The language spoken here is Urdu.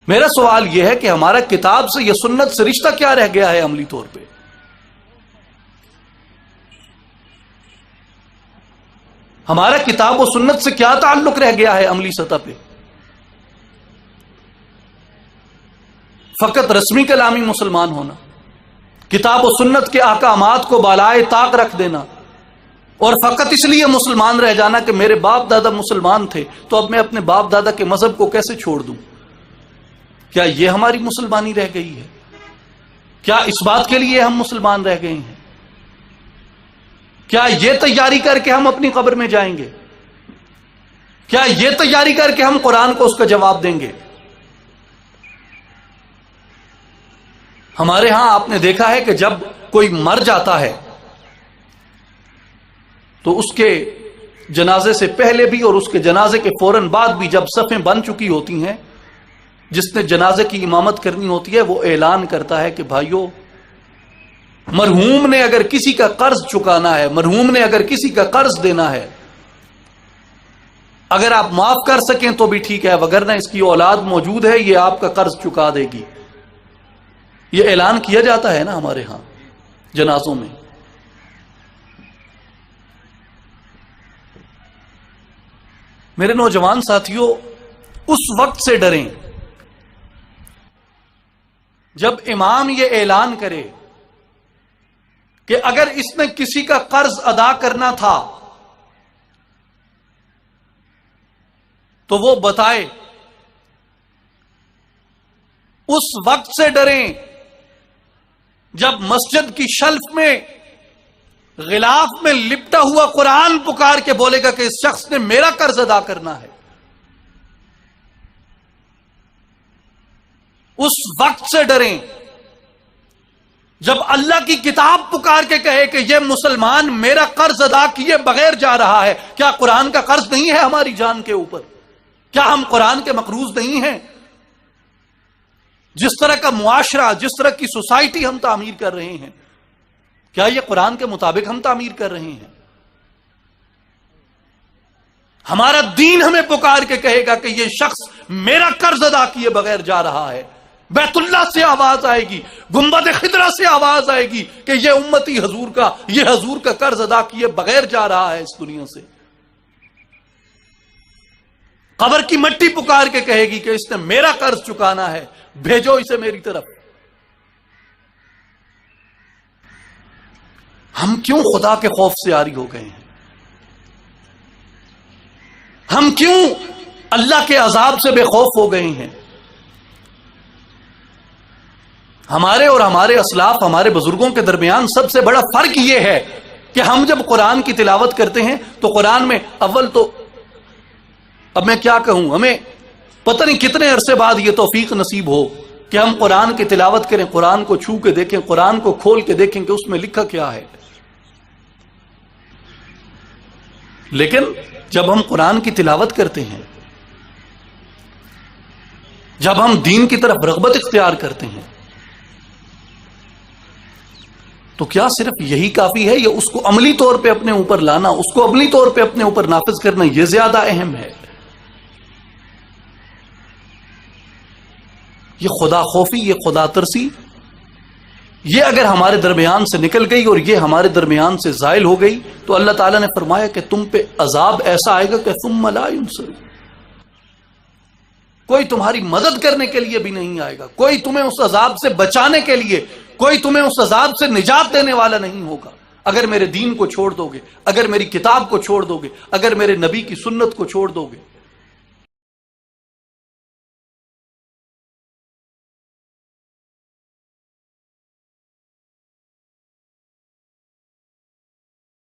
میرا سوال یہ ہے کہ ہمارا کتاب سے یا سنت سے رشتہ کیا رہ گیا ہے عملی طور پہ؟ ہمارا کتاب و سنت سے کیا تعلق رہ گیا ہے عملی سطح پہ؟ فقط رسمی کلامی مسلمان ہونا، کتاب و سنت کے احکامات کو بالائے طاق رکھ دینا، اور فقط اس لیے مسلمان رہ جانا کہ میرے باپ دادا مسلمان تھے تو اب میں اپنے باپ دادا کے مذہب کو کیسے چھوڑ دوں؟ کیا یہ ہماری مسلمانی رہ گئی ہے؟ کیا اس بات کے لیے ہم مسلمان رہ گئے ہیں؟ کیا یہ تیاری کر کے ہم اپنی قبر میں جائیں گے؟ کیا یہ تیاری کر کے ہم قرآن کو اس کا جواب دیں گے؟ ہمارے ہاں آپ نے دیکھا ہے کہ جب کوئی مر جاتا ہے تو اس کے جنازے سے پہلے بھی اور اس کے جنازے کے فوراً بعد بھی جب صفیں بن چکی ہوتی ہیں، جس نے جنازے کی امامت کرنی ہوتی ہے وہ اعلان کرتا ہے کہ بھائیو، مرحوم نے اگر کسی کا قرض چکانا ہے، مرحوم نے اگر کسی کا قرض دینا ہے، اگر آپ معاف کر سکیں تو بھی ٹھیک ہے، وگرنہ اس کی اولاد موجود ہے، یہ آپ کا قرض چکا دے گی۔ یہ اعلان کیا جاتا ہے نا ہمارے ہاں جنازوں میں۔ میرے نوجوان ساتھیوں، اس وقت سے ڈریں جب امام یہ اعلان کرے کہ اگر اس نے کسی کا قرض ادا کرنا تھا تو وہ بتائے۔ اس وقت سے ڈریں جب مسجد کی شلف میں غلاف میں لپٹا ہوا قرآن پکار کے بولے گا کہ اس شخص نے میرا قرض ادا کرنا ہے۔ اس وقت سے ڈریں جب اللہ کی کتاب پکار کے کہے کہ یہ مسلمان میرا قرض ادا کیے بغیر جا رہا ہے۔ کیا قرآن کا قرض نہیں ہے ہماری جان کے اوپر؟ کیا ہم قرآن کے مقروض نہیں ہیں؟ جس طرح کا معاشرہ، جس طرح کی سوسائٹی ہم تعمیر کر رہے ہیں، کیا یہ قرآن کے مطابق ہم تعمیر کر رہے ہیں؟ ہمارا دین ہمیں پکار کے کہے گا کہ یہ شخص میرا قرض ادا کیے بغیر جا رہا ہے۔ بیت اللہ سے آواز آئے گی، گنبد خضرا سے آواز آئے گی کہ یہ امتی حضور کا، یہ حضور کا قرض ادا کیے بغیر جا رہا ہے اس دنیا سے۔ قبر کی مٹی پکار کے کہے گی کہ اس نے میرا قرض چکانا ہے، بھیجو اسے میری طرف۔ ہم کیوں خدا کے خوف سے عاری ہو گئے ہیں؟ ہم کیوں اللہ کے عذاب سے بے خوف ہو گئے ہیں؟ ہمارے اور ہمارے اسلاف، ہمارے بزرگوں کے درمیان سب سے بڑا فرق یہ ہے کہ ہم جب قرآن کی تلاوت کرتے ہیں تو قرآن میں اول تو، اب میں کیا کہوں، ہمیں پتہ نہیں کتنے عرصے بعد یہ توفیق نصیب ہو کہ ہم قرآن کی تلاوت کریں، قرآن کو چھو کے دیکھیں، قرآن کو کھول کے دیکھیں کہ اس میں لکھا کیا ہے۔ لیکن جب ہم قرآن کی تلاوت کرتے ہیں، جب ہم دین کی طرف رغبت اختیار کرتے ہیں، تو کیا صرف یہی کافی ہے یا اس کو عملی طور پہ اپنے اوپر لانا، اس کو عملی طور پہ اپنے اوپر نافذ کرنا یہ زیادہ اہم ہے؟ یہ خدا خوفی، یہ خدا ترسی، یہ اگر ہمارے درمیان سے نکل گئی اور یہ ہمارے درمیان سے زائل ہو گئی تو اللہ تعالیٰ نے فرمایا کہ تم پہ عذاب ایسا آئے گا کہ ثم لا ينصرون، کوئی تمہاری مدد کرنے کے لیے بھی نہیں آئے گا، کوئی تمہیں اس عذاب سے بچانے کے لیے، کوئی تمہیں اس عذاب سے نجات دینے والا نہیں ہوگا اگر میرے دین کو چھوڑ دو گے، اگر میری کتاب کو چھوڑ دو گے، اگر میرے نبی کی سنت کو چھوڑ دو گے۔